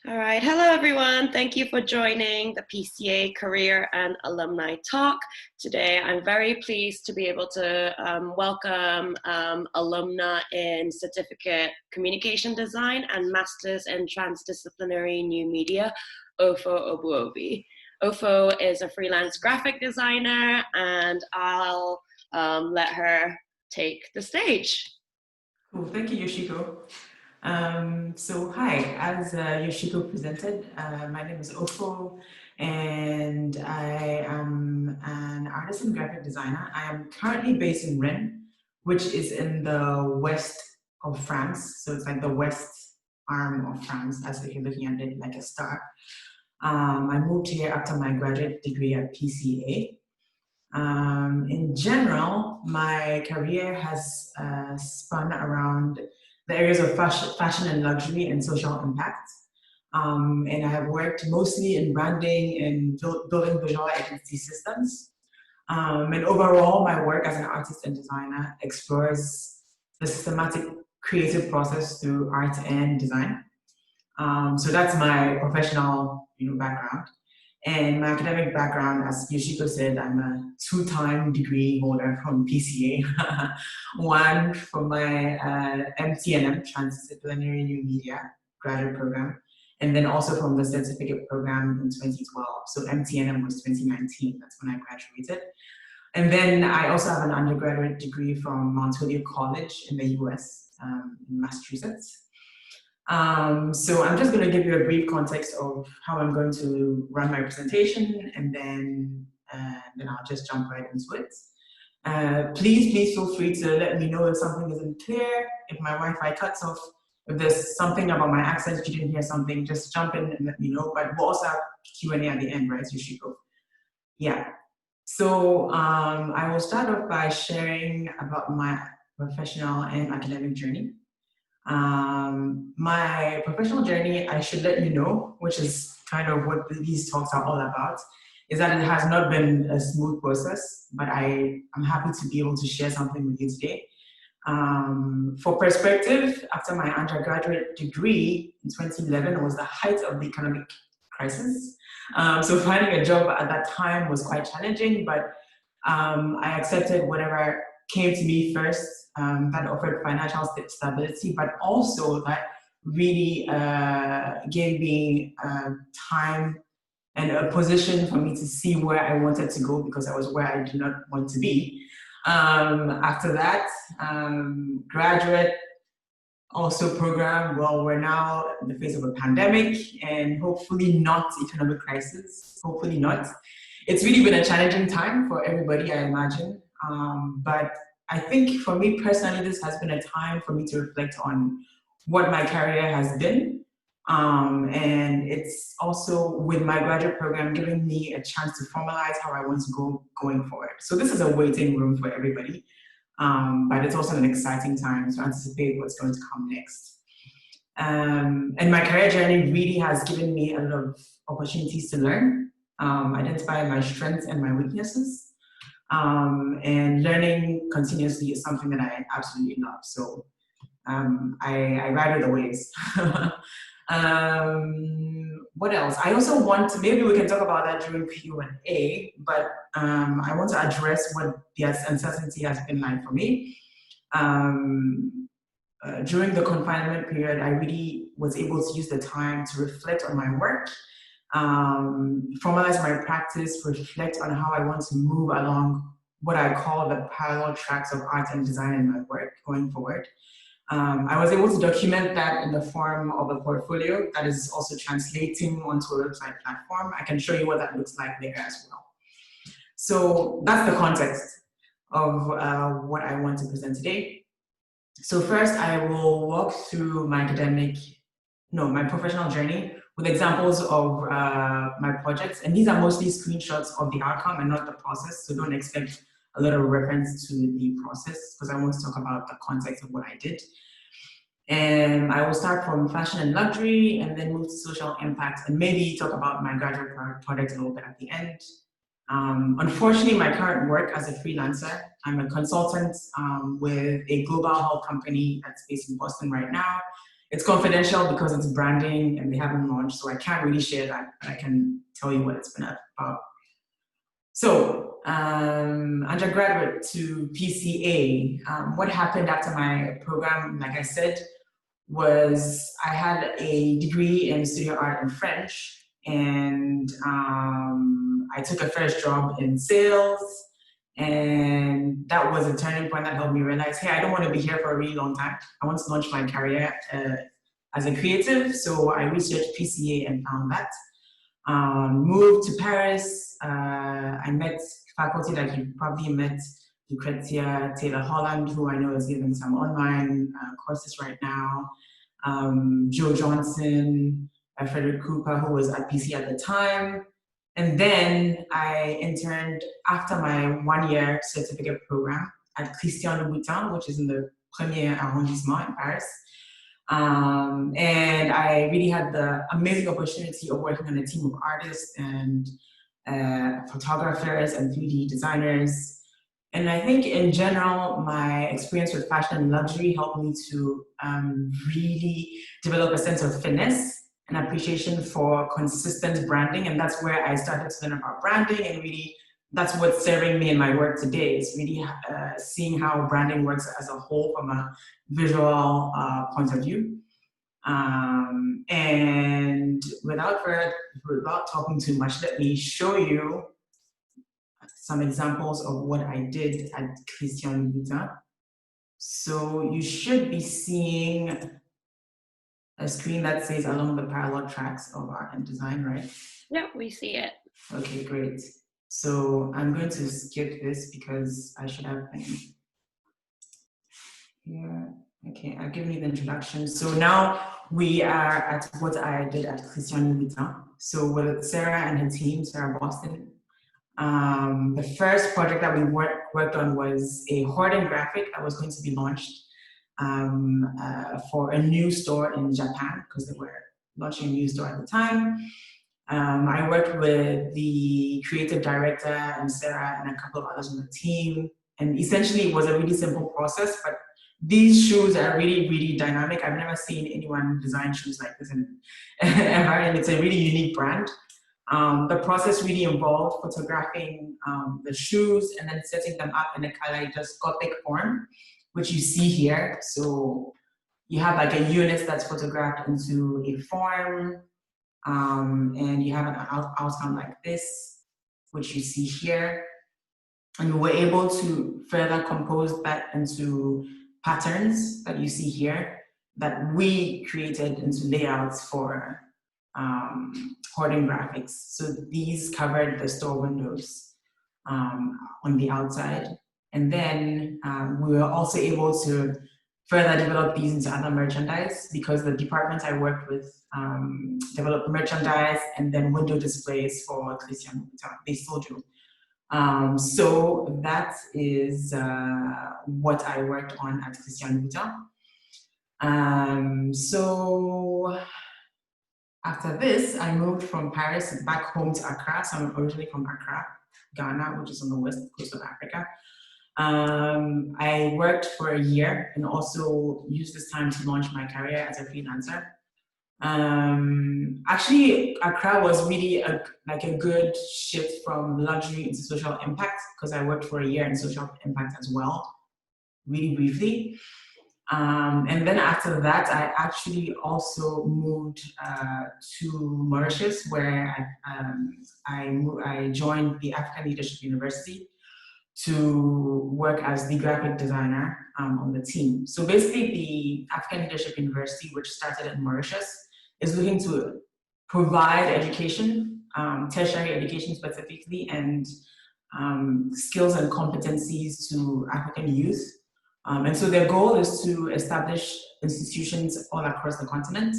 All right. Hello, everyone. Thank you for joining the PCA Career and Alumni Talk. Today, I'm very pleased to be able to welcome alumna in Certificate Communication Design and Masters in Transdisciplinary New Media, Ofo Obuobi. Ofo is a freelance graphic designer, and I'll let her take the stage. Cool. Thank you, Yoshiko. So hi, as Yoshiko presented, my name is Ofo, and I am an artist and graphic designer. I am currently based in Rennes, which is in the west of France. So it's like the west arm of France, as if you're looking at it like a star. I moved here after my graduate degree at PCA. In general, my career has spun around the areas of fashion and luxury and social impact. And I have worked mostly in branding and building visual identity systems. And overall, my work as an artist and designer explores the systematic creative process through art and design. So that's my professional background. And my academic background, as Yoshiko said, I'm a two-time degree holder from PCA. One from my MTNM, Transdisciplinary New Media graduate program, and then also from the certificate program in 2012. So MTNM was 2019, that's when I graduated. And then I also have an undergraduate degree from Mount Holyoke College in the US, in Massachusetts. So I'm just going to give you a brief context of how I'm going to run my presentation, and then I'll just jump right into it. Please feel free to let me know if something isn't clear, if my Wi-Fi cuts off, if there's something about my accent, if you didn't hear something, just jump in and let me know. But we'll also have Q&A at the end, right, Yoshiko? Yeah. So I will start off by sharing about my professional and academic journey. My professional journey, I should let you know, which is kind of what these talks are all about, is that it has not been a smooth process, but I'm happy to be able to share something with you today. For perspective, after my undergraduate degree in 2011, it was the height of the economic crisis. So finding a job at that time was quite challenging, but I accepted whatever came to me first, that offered financial stability, but also that really gave me time and a position for me to see where I wanted to go, because I was where I did not want to be. After that, graduate also program, well, we're now in the face of a pandemic and hopefully not economic crisis, hopefully not. It's really been a challenging time for everybody, I imagine. But I think for me personally, this has been a time for me to reflect on what my career has been. And it's also, with my graduate program, giving me a chance to formalize how I want to go going forward. So this is a waiting room for everybody, but it's also an exciting time to anticipate what's going to come next. And my career journey really has given me a lot of opportunities to learn, identify my strengths and my weaknesses. And learning continuously is something that I absolutely love. So I ride with the waves. What else? I also want to, maybe we can talk about that during Q&A, but I want to address what the uncertainty has been like for me. During the confinement period, I really was able to use the time to reflect on my work, formalize my practice, reflect on how I want to move along what I call the parallel tracks of art and design in my work going forward. I was able to document that in the form of a portfolio that is also translating onto a website platform. I can show you what that looks like later as well. So that's the context of what I want to present today. So first, I will walk through my professional journey with examples of my projects. And these are mostly screenshots of the outcome and not the process. So don't expect a lot of reference to the process, because I want to talk about the context of what I did. And I will start from fashion and luxury and then move to social impact and maybe talk about my graduate project a little bit at the end. Unfortunately, my current work as a freelancer, I'm a consultant with a global health company that's based in Boston right now. It's confidential because it's branding and they haven't launched, so I can't really share that, but I can tell you what it's been about. So, undergraduate to PCA, what happened after my program, like I said, was I had a degree in studio art and French, and I took a first job in sales, and that was a turning point that helped me realize, hey, I don't want to be here for a really long time. I want to launch my career as a creative, so I researched PCA and found that. Moved to Paris. I met faculty that you probably met, Lucretia Taylor Holland, who I know is giving some online courses right now. Joe Johnson, Frederick Cooper, who was at PC at the time. And then I interned after my 1-year certificate program at Christian Louboutin, which is in the Premier Arrondissement in Paris. And I really had the amazing opportunity of working on a team of artists and photographers and 3D designers. And I think in general, my experience with fashion and luxury helped me to really develop a sense of finesse and appreciation for consistent branding. And that's where I started to learn about branding, and really that's what's serving me in my work today, is really seeing how branding works as a whole from a visual point of view. And without talking too much, let me show you some examples of what I did at Christian Louboutin. So you should be seeing a screen that says along the parallel tracks of art and design, right? Yeah, we see it. Okay, great. So I'm going to skip this because I should have been here. Okay, I've given you the introduction. So now we are at what I did at Christian Louboutin. So with Sarah and her team, Sarah Boston, the first project that we worked on was a hoarding graphic that was going to be launched for a new store in Japan, because they were launching a new store at the time. I worked with the creative director and Sarah and a couple of others on the team. And essentially it was a really simple process, but these shoes are really, really dynamic. I've never seen anyone design shoes like this ever, and it's a really unique brand. The process really involved photographing the shoes and then setting them up in a kaleidoscopic form, which you see here. So you have like a unit that's photographed into a form, and you have an outcome like this, which you see here. And we were able to further compose that into patterns that you see here that we created into layouts for hoarding graphics. So these covered the store windows on the outside. And then we were also able to further develop these into other merchandise, because the department I worked with developed merchandise and then window displays for Christian Louboutin. They still do. So that is what I worked on at Christian Louboutin. So after this, I moved from Paris back home to Accra. So I'm originally from Accra, Ghana, which is on the west coast of Africa. I worked for a year and also used this time to launch my career as a freelancer. Actually, Accra was really like a good shift from luxury into social impact, because I worked for a year in social impact as well, really briefly. And then after that, I actually also moved to Mauritius, where I joined the African Leadership University to work as the graphic designer on the team. So basically, the African Leadership University, which started in Mauritius, is looking to provide education, tertiary education specifically, and skills and competencies to African youth. And so their goal is to establish institutions all across the continent.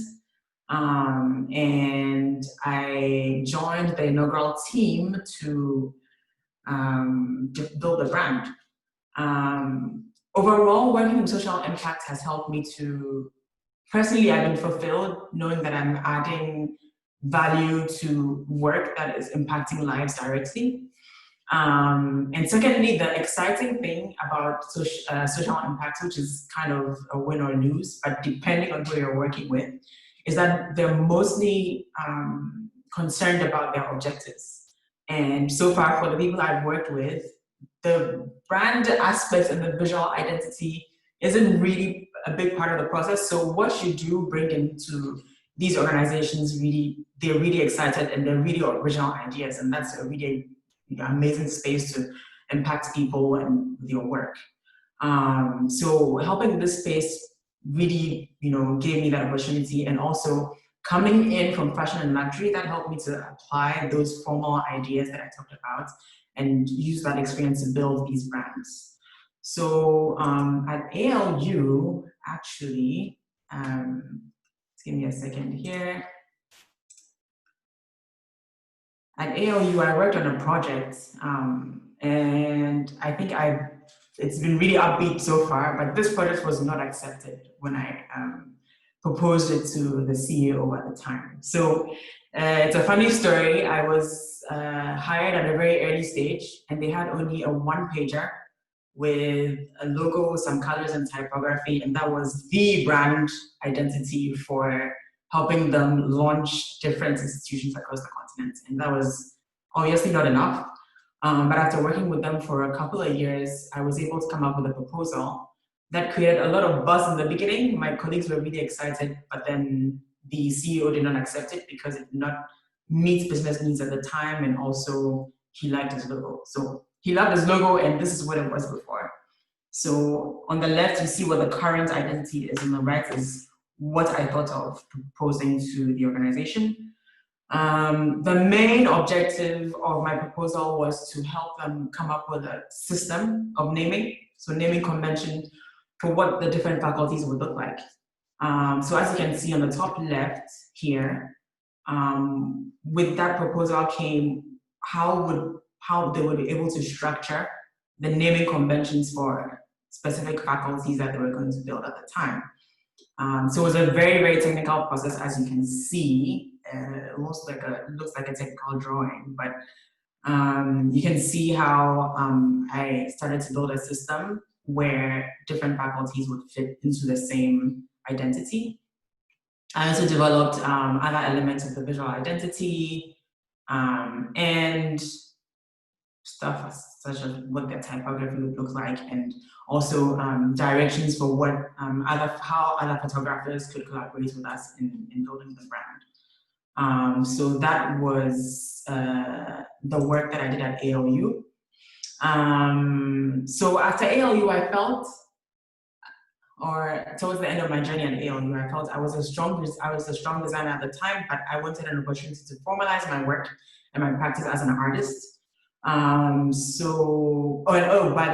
And I joined the inaugural team to build a brand. Overall, working in social impact has helped me to, personally, I've been fulfilled knowing that I'm adding value to work that is impacting lives directly. And secondly, the exciting thing about social impact, which is kind of a win or lose, but depending on who you're working with, is that they're mostly concerned about their objectives. And so far, for the people I've worked with, the brand aspects and the visual identity isn't really a big part of the process. So what you do bring into these organizations, they're really excited and they're really original ideas, and that's a really amazing space to impact people and with your work. So helping in this space really, gave me that opportunity, and also coming in from fashion and luxury, that helped me to apply those formal ideas that I talked about and use that experience to build these brands. So at ALU, actually, give me a second here. At ALU, I worked on a project, and I think it's been really upbeat so far, but this project was not accepted when I proposed it to the CEO at the time. So it's a funny story. I was hired at a very early stage, and they had only a one-pager with a logo, some colors, and typography, and that was the brand identity for helping them launch different institutions across the continent. And that was obviously not enough. But after working with them for a couple of years, I was able to come up with a proposal that created a lot of buzz in the beginning. My colleagues were really excited, but then the CEO did not accept it because it did not meet business needs at the time, and also he liked his logo. So he loved his logo, and this is what it was before. So on the left, you see what the current identity is, and the right is what I thought of proposing to the organization. The main objective of my proposal was to help them come up with a system of naming, so naming convention for what the different faculties would look like. So as you can see on the top left here, with that proposal came how they would be able to structure the naming conventions for specific faculties that they were going to build at the time. So it was a very, very technical process, as you can see. It looks like a technical drawing, but you can see how I started to build a system where different faculties would fit into the same identity. I also developed other elements of the visual identity and stuff such as what their typography would look like, and also directions for what how other photographers could collaborate with us in building the brand. So that was the work that I did at ALU. So after ALU, I felt, or towards the end of my journey at ALU, I felt I was a strong designer at the time, but I wanted an opportunity to formalize my work and my practice as an artist. By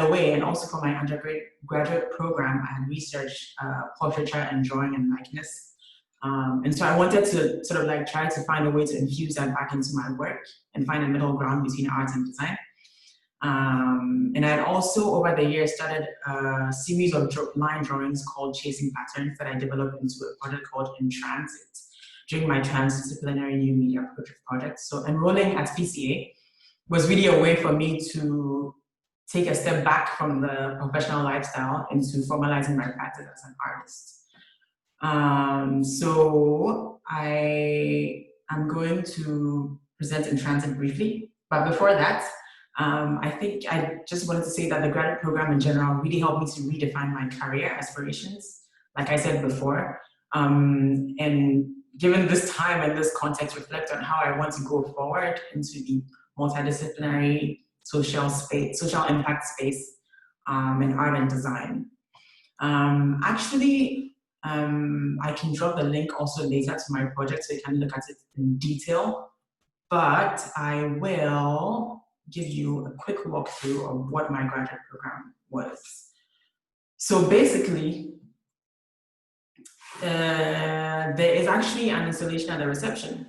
the way, and also for my undergraduate program, I had researched portraiture and drawing and likeness. And so I wanted to sort of like try to find a way to infuse that back into my work and find a middle ground between art and design. And I had also, over the years, started a series of line drawings called Chasing Patterns that I developed into a project called In Transit during my Transdisciplinary New Media project. So enrolling at PCA was really a way for me to take a step back from the professional lifestyle into formalizing my practice as an artist. So I am going to present In Transit briefly, but before that, I think I just wanted to say that the graduate program in general really helped me to redefine my career aspirations, like I said before. And given this time and this context, reflect on how I want to go forward into the multidisciplinary social impact space in art and design. I can drop the link also later to my project so you can look at it in detail, but I will give you a quick walkthrough of what my graduate program was. So basically, there is actually an installation at the reception.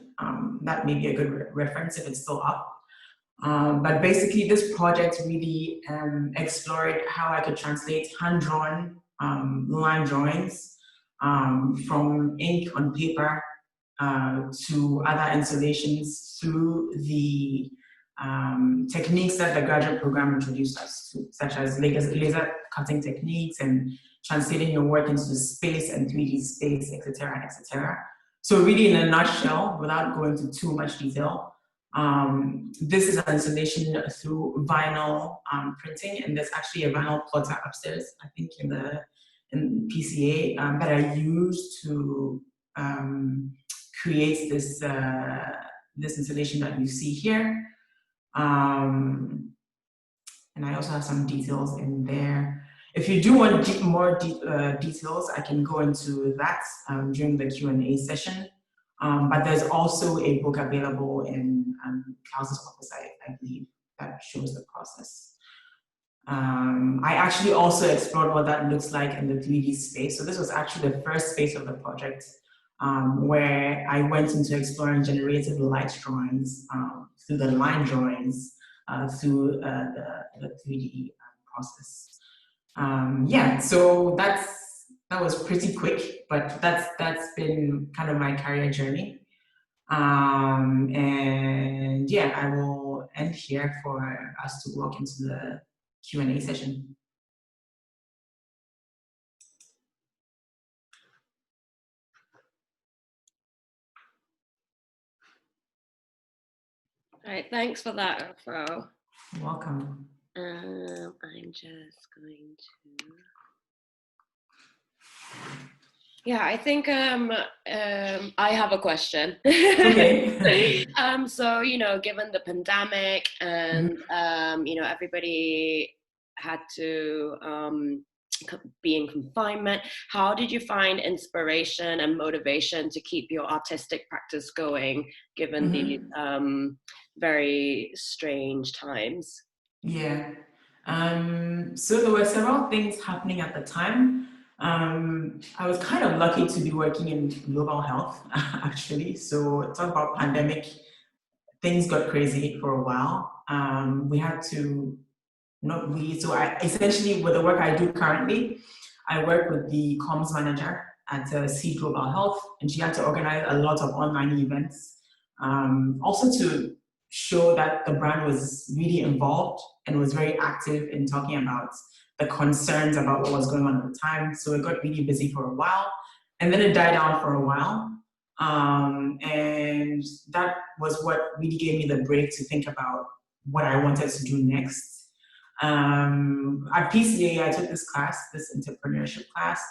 That may be a good reference if it's still up. But basically, this project really explored how I could translate hand-drawn line drawings from ink on paper to other installations through the techniques that the graduate program introduced us to, such as laser cutting techniques and translating your work into space and 3D space, etc., etc. So really, in a nutshell, without going into too much detail, this is an installation through vinyl printing, and there's actually a vinyl plotter upstairs, I think in PCA, that I use to create this this installation that you see here. And I also have some details in there. If you do want more details, I can go into that during the Q&A session. But there's also a book available in Klaus's office, I believe, that shows the process. I actually also explored what that looks like in the 3D space. So this was actually the first phase of the project, where I went into exploring generative light drawings through the line drawings through the 3D process. Yeah, so that was pretty quick, but that's been kind of my career journey. And yeah, I will end here for us to walk into the Q&A session. All right, thanks for that, Ofo. You're welcome. I'm just going to. Yeah, I think I have a question. Okay. So, given the pandemic and, everybody had to be in confinement, how did you find inspiration and motivation to keep your artistic practice going, given these very strange times? Yeah. So there were several things happening at the time. I was kind of lucky to be working in global health, actually. So talk about pandemic, things got crazy for a while. We had to, so essentially with the work I do currently, I work with the comms manager at C Global Health, and she had to organize a lot of online events. Also to show that the brand was really involved and was very active in talking about the concerns about what was going on at the time. So it got really busy for a while, and then it died down for a while. And that was what really gave me the break to think about what I wanted to do next. At PCA, I took this class, this entrepreneurship class,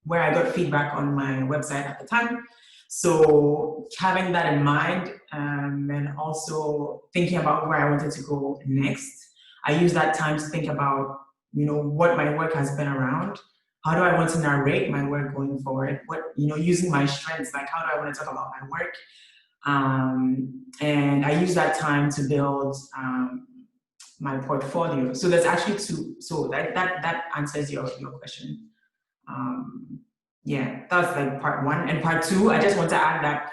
where I got feedback on my website at the time. So having that in mind, and also thinking about where I wanted to go next, I used that time to think about, what my work has been around. How do I want to narrate my work going forward? Using my strengths, like how do I want to talk about my work? And I used that time to build my portfolio. So there's actually two. So that answers your question. Yeah, that's like part one. And part two, I just want to add that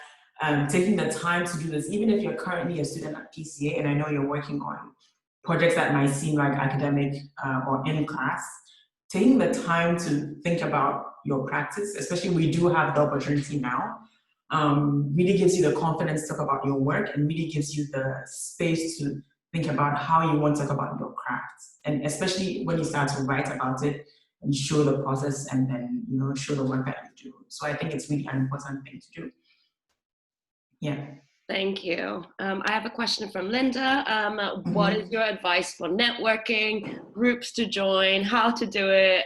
taking the time to do this, even if you're currently a student at PCA, and I know you're working on projects that might seem like academic or in class, taking the time to think about your practice, especially we do have the opportunity now, really gives you the confidence to talk about your work and really gives you the space to think about how you want to talk about your craft. And especially when you start to write about it and show the process and then, show the work that you do. So I think it's really an important thing to do. Yeah. Thank you. I have a question from Linda. What is your advice for networking, groups to join, how to do it,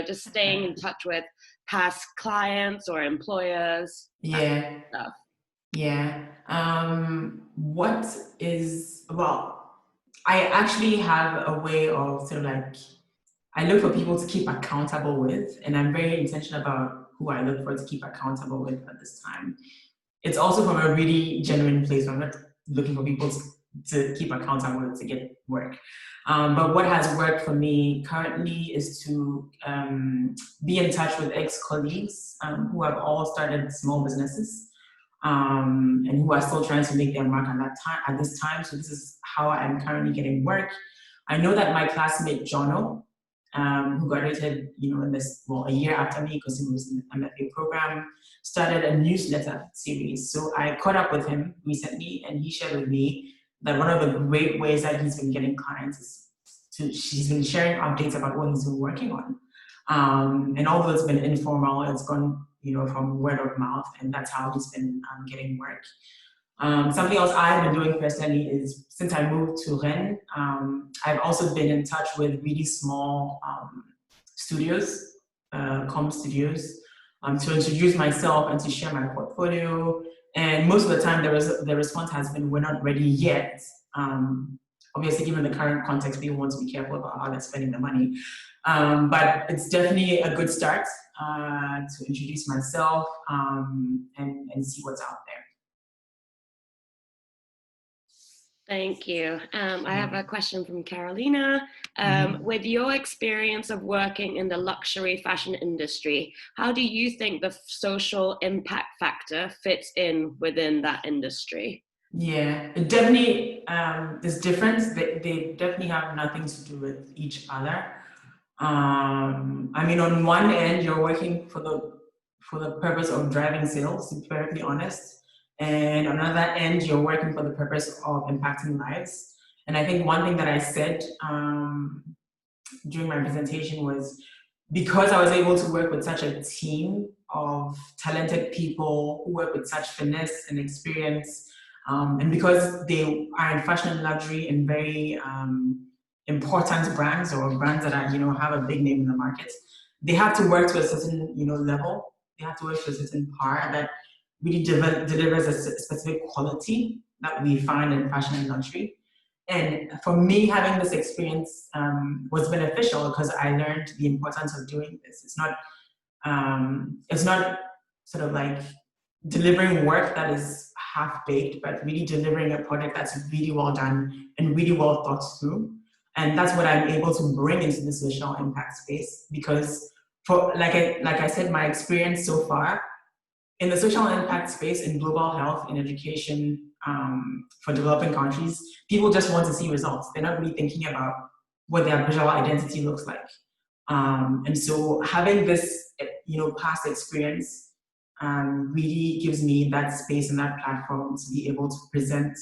just staying in touch with past clients or employers? Yeah. Stuff. Yeah. I actually have a way of sort of like, I look for people to keep accountable with, and I'm very intentional about who I look for to keep accountable with at this time. It's also from a really genuine place. I'm not looking for people to keep accountable to get work. But what has worked for me currently is to be in touch with ex-colleagues who have all started small businesses and who are still trying to make their mark at this time. So this is how I'm currently getting work. I know that my classmate Jono, who graduated, a year after me because he was in the MFA program, started a newsletter series. So I caught up with him recently, and he shared with me that one of the great ways that he's been getting clients is she's been sharing updates about what he's been working on. And although it's been informal, it's gone, from word of mouth, and that's how he's been getting work. Something else I've been doing personally is, since I moved to Rennes, I've also been in touch with really small studios, com studios, to introduce myself and to share my portfolio. And most of the time, the response has been, "We're not ready yet." Obviously, given the current context, people want to be careful about how they're spending the money. But it's definitely a good start to introduce myself and see what's out there. Thank you. I have a question from Carolina. With your experience of working in the luxury fashion industry, how do you think the social impact factor fits in within that industry? Yeah, it definitely is different. They definitely have nothing to do with each other. I mean, on one end, you're working for the purpose of driving sales, to be perfectly honest. And on another end, you're working for the purpose of impacting lives. And I think one thing that I said during my presentation was, because I was able to work with such a team of talented people who work with such finesse and experience, and because they are in fashion and luxury and very important brands, or brands that are, have a big name in the market, they have to work to a certain, level. They have to work to a certain part that really delivers a specific quality that we find in fashion and luxury. And for me, having this experience was beneficial, because I learned the importance of doing this. It's not sort of like delivering work that is half-baked, but really delivering a product that's really well done and really well thought through. And that's what I'm able to bring into the social impact space, because for like I said, my experience so far in the social impact space, in global health, in education, for developing countries, people just want to see results. They're not really thinking about what their visual identity looks like. And so having this, past experience really gives me that space and that platform to be able to present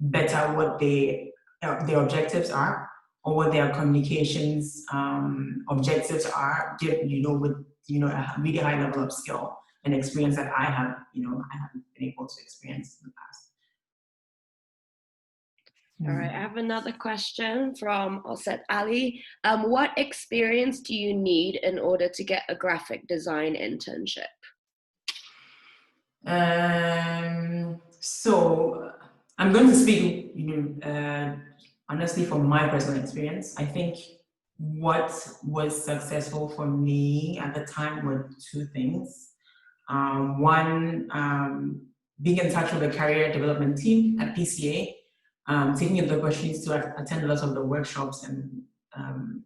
better what their objectives are, or what their communications objectives are, with a really high level of skill and experience that I haven't been able to experience in the past. All right, I have another question from Osset Ali. What experience do you need in order to get a graphic design internship? So I'm going to speak, honestly, from my personal experience. I think what was successful for me at the time were two things. One, being in touch with the career development team at PCA, taking the opportunities to attend a lot of the workshops and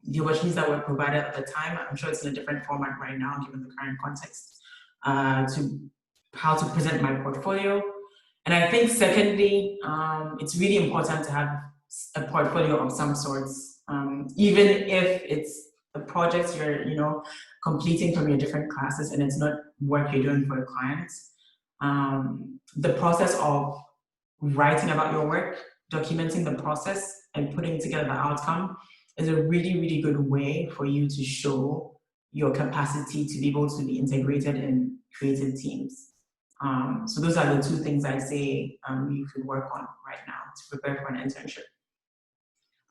the opportunities that were provided at the time. I'm sure it's in a different format right now, given the current context, to how to present my portfolio. And I think secondly, it's really important to have a portfolio of some sorts, even if it's the projects you're, completing from your different classes and it's not work you're doing for a client. The process of writing about your work, documenting the process, and putting together the outcome is a really, really good way for you to show your capacity to be able to be integrated in creative teams. So those are the two things I say you could work on right now to prepare for an internship.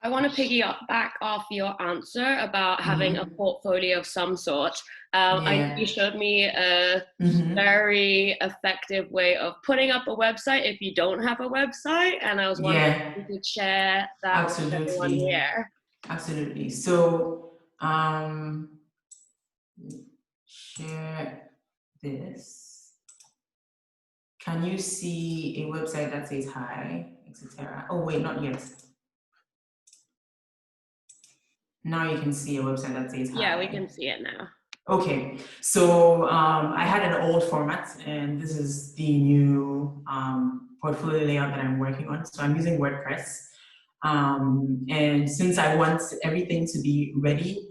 I want to piggyback off your answer about having a portfolio of some sort. You showed me a very effective way of putting up a website if you don't have a website, and I was wondering if you could share that with everyone here. Absolutely. So share this. Can you see a website that says hi, etc.? Oh wait, not yet. Now you can see a website that says hi. Yeah, we can see it now. Okay, so I had an old format, and this is the new portfolio layout that I'm working on. So I'm using WordPress. And since I want everything to be ready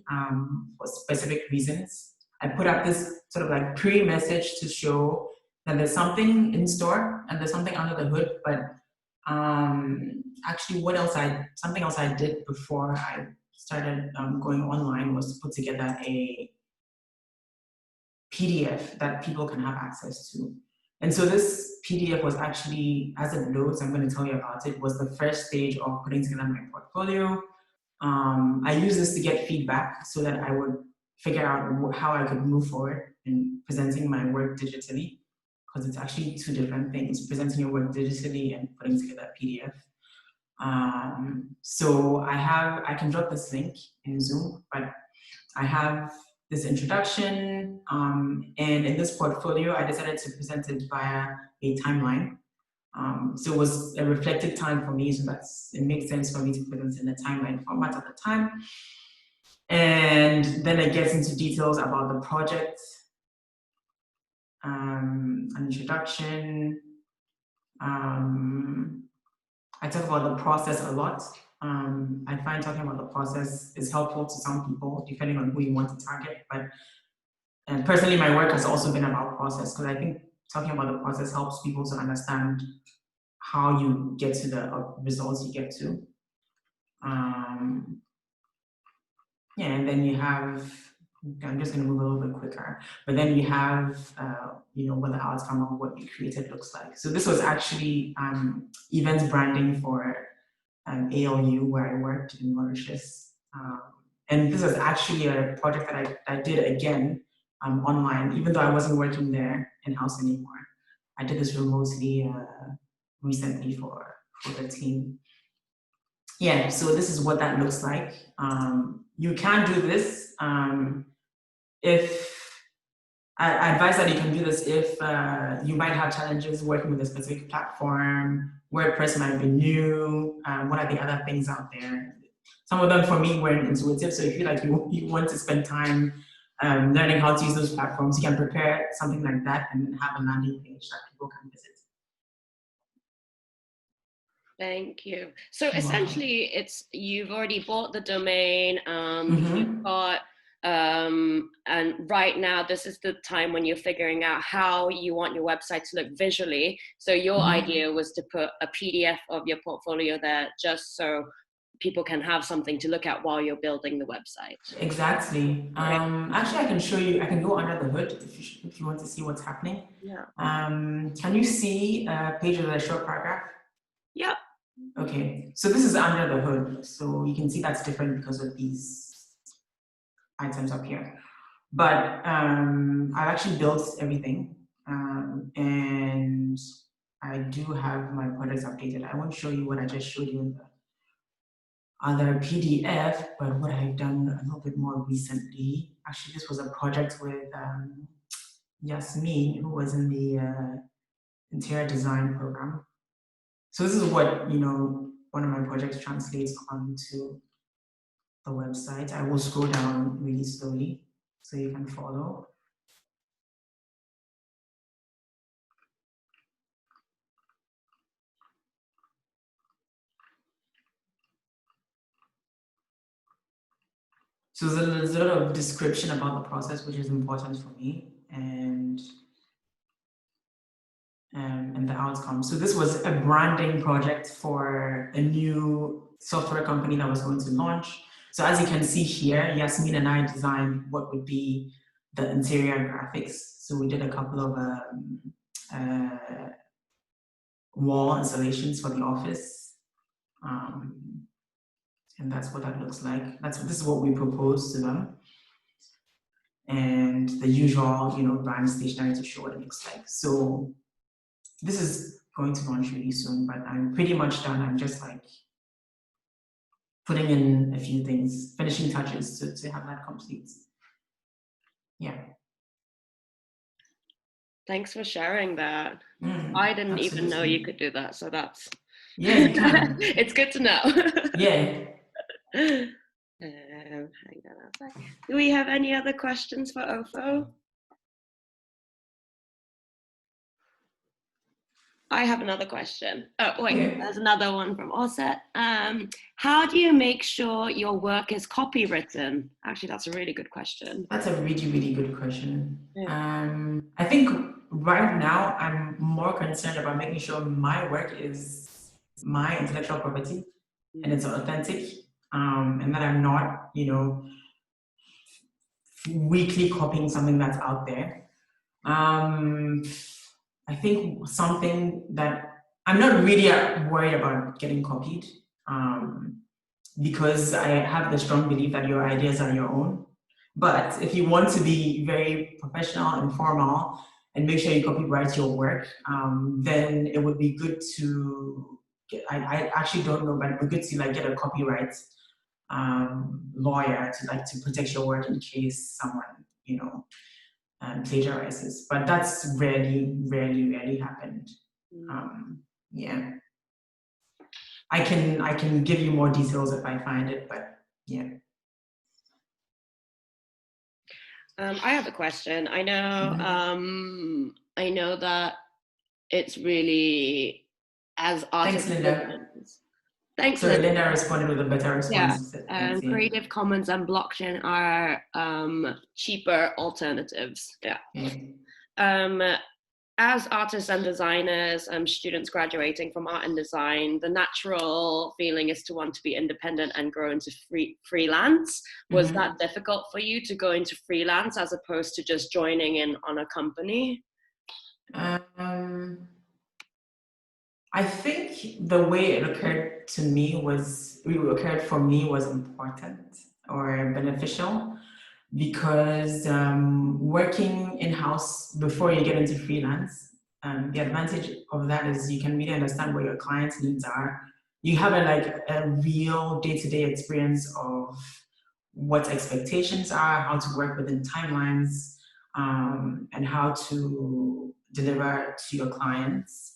for specific reasons, I put up this sort of like pre-message to show that there's something in store and there's something under the hood, but Actually, something else I did before I started going online was to put together a PDF that people can have access to. And so this PDF was actually, as it loads, I'm going to tell you about it, was the first stage of putting together my portfolio. I used this to get feedback so that I would figure out how I could move forward in presenting my work digitally, because it's actually two different things, presenting your work digitally and putting together a PDF. So I can drop this link in Zoom, but I have this introduction, and in this portfolio, I decided to present it via a timeline. So it was a reflective time for me, so it makes sense for me to present in the timeline format at the time. And then it gets into details about the project, an introduction. I talk about the process a lot. I find talking about the process is helpful to some people, depending on who you want to target. But personally, my work has also been about process, because I think talking about the process helps people to understand how you get to the results you get to. Yeah, and then you have, I'm just going to move a little bit quicker, but then you have, what the outcome of what you created looks like. So this was actually event branding for ALU, where I worked in Mauritius. And this was actually a project that I did again online, even though I wasn't working there in-house anymore. I did this remotely recently for the team. Yeah, so this is what that looks like. You can do this if I advise that you can do this if you might have challenges working with a specific platform. WordPress might be new. What are the other things out there? Some of them for me weren't intuitive. So if you like you want to spend time learning how to use those platforms, you can prepare something like that and then have a landing page that people can visit. Thank you. So essentially, you've already bought the domain. You've got, and right now this is the time when you're figuring out how you want your website to look visually. So your idea was to put a PDF of your portfolio there, just so people can have something to look at while you're building the website. Exactly. Actually, I can show you. I can go under the hood if you want to see what's happening. Yeah. Can you see a page with a short paragraph? Yep. Okay, so this is under the hood. So you can see that's different because of these items up here. But I've actually built everything, and I do have my products updated. I won't show you what I just showed you in the other PDF, but what I've done a little bit more recently. Actually, this was a project with Yasmin, who was in the interior design program. So this is what, one of my projects translates onto the website. I will scroll down really slowly so you can follow. So there's a lot of description about the process, which is important for me, and the outcome. So this was a branding project for a new software company that was going to launch. So as you can see here, Yasmin and I designed what would be the interior graphics. So we did a couple of wall installations for the office. And that's what that looks like. This is what we proposed to them. And the usual, brand stationery to show what it looks like. So this is going to launch really soon, but I'm pretty much done. I'm just like putting in a few things, finishing touches to have that complete. Yeah. Thanks for sharing that. I didn't even know you could do that, so that's... Yeah, you can. It's good to know. Yeah. Hang on a sec. Do we have any other questions for Ofo? I have another question. Oh, wait, there's another one from Osset. How do you make sure your work is copywritten? Actually, that's a really good question. That's a really, really good question. Yeah. I think right now I'm more concerned about making sure my work is my intellectual property and it's authentic, and that I'm not, weekly copying something that's out there. I think something that I'm not really worried about getting copied, because I have the strong belief that your ideas are your own. But if you want to be very professional and formal and make sure you copyright your work, then it would be good to get, I actually don't know, but it would be good to like get a copyright lawyer to protect your work in case someone plagiarizes. But that's rarely happened. Yeah. I can give you more details if I find it, but yeah. I have a question. I know that it's really as artists. Thanks, Linda. Thanks, Sorry, Linda. Linda responded with a better response. Yeah, Creative Commons and blockchain are cheaper alternatives. Yeah. As artists and designers, students graduating from art and design, the natural feeling is to want to be independent and grow into freelance. Was that difficult for you to go into freelance as opposed to just joining in on a company? I think the way it occurred for me was important or beneficial, because working in-house before you get into freelance, the advantage of that is you can really understand what your clients' needs are. You have a real day-to-day experience of what expectations are, how to work within timelines, and how to deliver to your clients.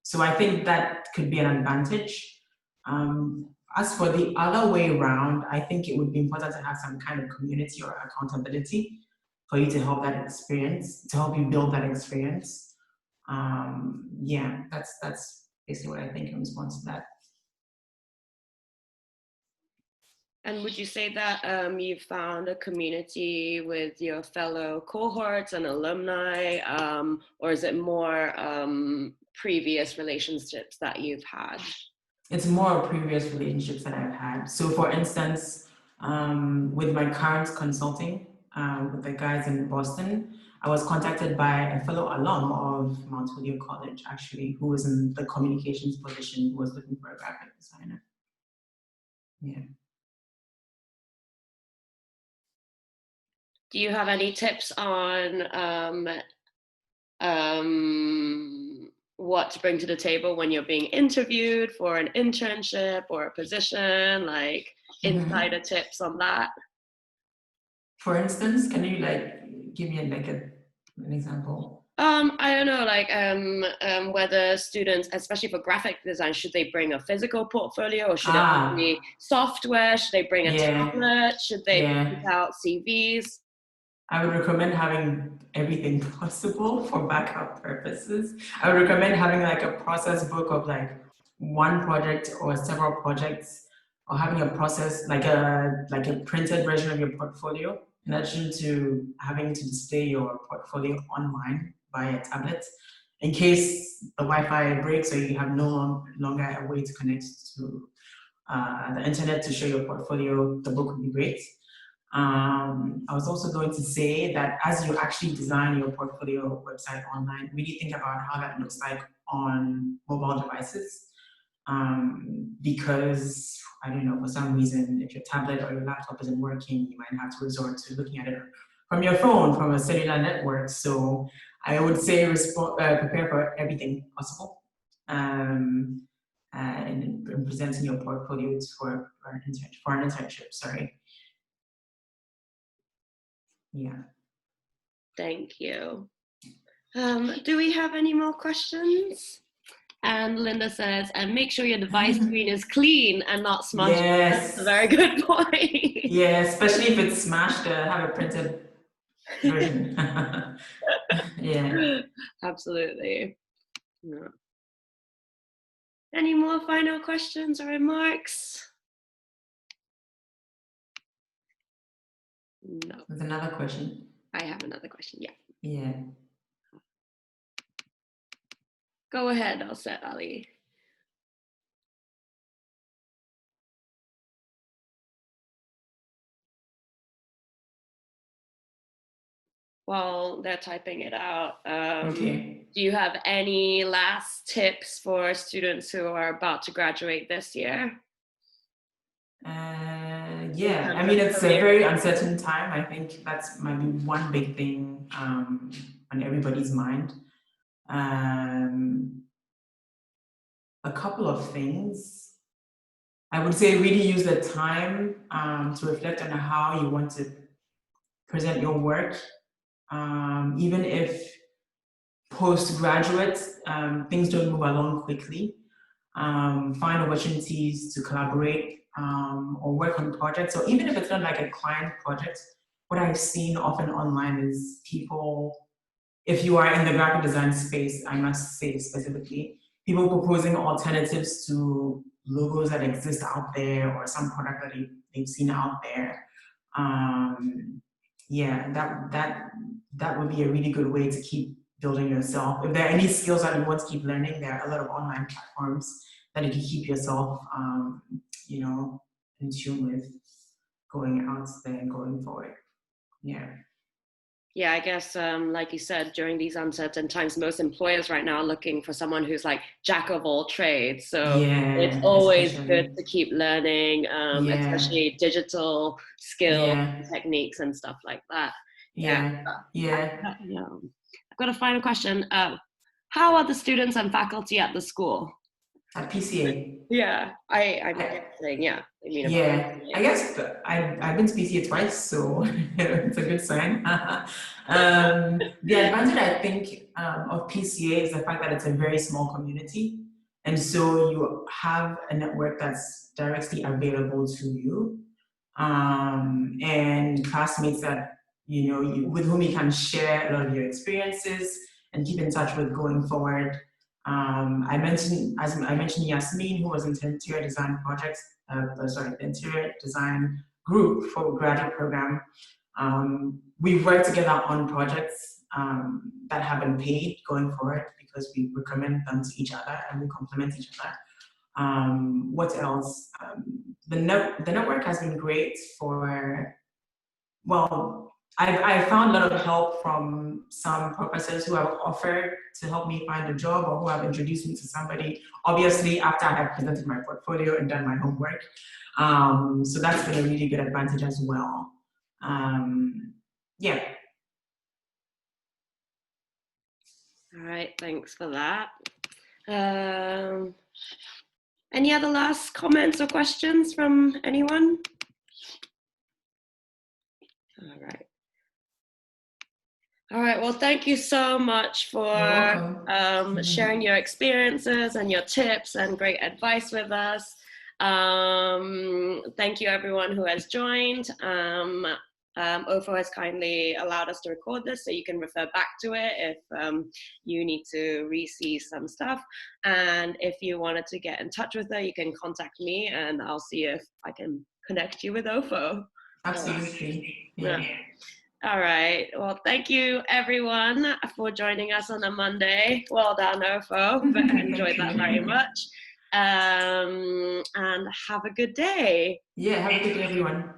So I think that could be an advantage. As for the other way around, I think it would be important to have some kind of community or accountability for you to help you build that experience. Yeah, that's basically what I think in response to that. And would you say that you've found a community with your fellow cohorts and alumni, or is it more previous relationships that you've had? It's more previous relationships that I've had. So for instance, with my current consulting, with the guys in Boston, I was contacted by a fellow alum of Mount Holyoke College, actually, who was in the communications position, who was looking for a graphic designer. Yeah. Do you have any tips on what to bring to the table when you're being interviewed for an internship or a position, like insider tips on that? For instance, can you give me an example? I don't know, whether students, especially for graphic design, should they bring a physical portfolio or should it be software? Should they bring a tablet? Should they print out CVs? I would recommend having everything possible for backup purposes. I would recommend having a process book of one project or several projects, or having a process like a printed version of your portfolio, in addition to having to display your portfolio online via tablet. In case the Wi-Fi breaks or you have no longer a way to connect to the internet to show your portfolio, the book would be great. I was also going to say that as you actually design your portfolio website online, really think about how that looks like on mobile devices. Because, I don't know, for some reason, if your tablet or your laptop isn't working, you might have to resort to looking at it from your phone, from a cellular network. So I would say prepare for everything possible. And presenting your portfolio for an internship, sorry. Yeah. Thank you. Do we have any more questions? And Linda says, and make sure your device screen is clean and not smudged. Yes. That's a very good point. Yeah, especially if it's smashed, have a printed version. Yeah. Absolutely. Yeah. Any more final questions or remarks? No. There's another question. I have another question, yeah. Yeah. Go ahead, Ali. While they're typing it out, Okay. do you have any last tips for students who are about to graduate this year? Yeah, I mean, it's a very uncertain time. I think that's might be one big thing on everybody's mind. A couple of things. I would say really use the time to reflect on how you want to present your work. Even if postgraduate, things don't move along quickly. Find opportunities to collaborate or work on projects. So even if it's not like a client project, what I've seen often online is people, if you are in the graphic design space, I must say specifically, people proposing alternatives to logos that exist out there or some product that they've seen out there. Yeah, that would be a really good way to keep building yourself. If there are any skills that you want to keep learning, there are a lot of online platforms that you can keep yourself, in tune with going out there and going forward. Yeah. Yeah, I guess, like you said, during these uncertain times, most employers right now are looking for someone who's like jack of all trades. So it's always good to keep learning, especially digital skills, techniques, and stuff like that. Yeah. I've got a final question. How are the students and faculty at the school? At PCA. Yeah, I'm saying, yeah. I guess I've been to PCA twice, so it's a good sign. The advantage, I think, of PCA is the fact that it's a very small community. And so you have a network that's directly available to you, and classmates that, with whom you can share a lot of your experiences and keep in touch with going forward. I mentioned Yasmin, who was in the interior design the interior design group for graduate program. We've worked together on projects that have been paid going forward because we recommend them to each other and we complement each other. What else? The network has been great for, I've found a lot of help from some professors who have offered to help me find a job or who have introduced me to somebody, obviously after I have presented my portfolio and done my homework. So that's been a really good advantage as well. Yeah. All right, thanks for that. Any other last comments or questions from anyone? All right, well, thank you so much for sharing your experiences and your tips and great advice with us. Thank you everyone who has joined. Ofo has kindly allowed us to record this so you can refer back to it if you need to re-see some stuff. And if you wanted to get in touch with her, you can contact me and I'll see if I can connect you with Ofo. Absolutely. Yeah. All right. Well, thank you everyone for joining us on a Monday. Well done, Ofo. I enjoyed that very much. And have a good day. Yeah, have a good day, everyone.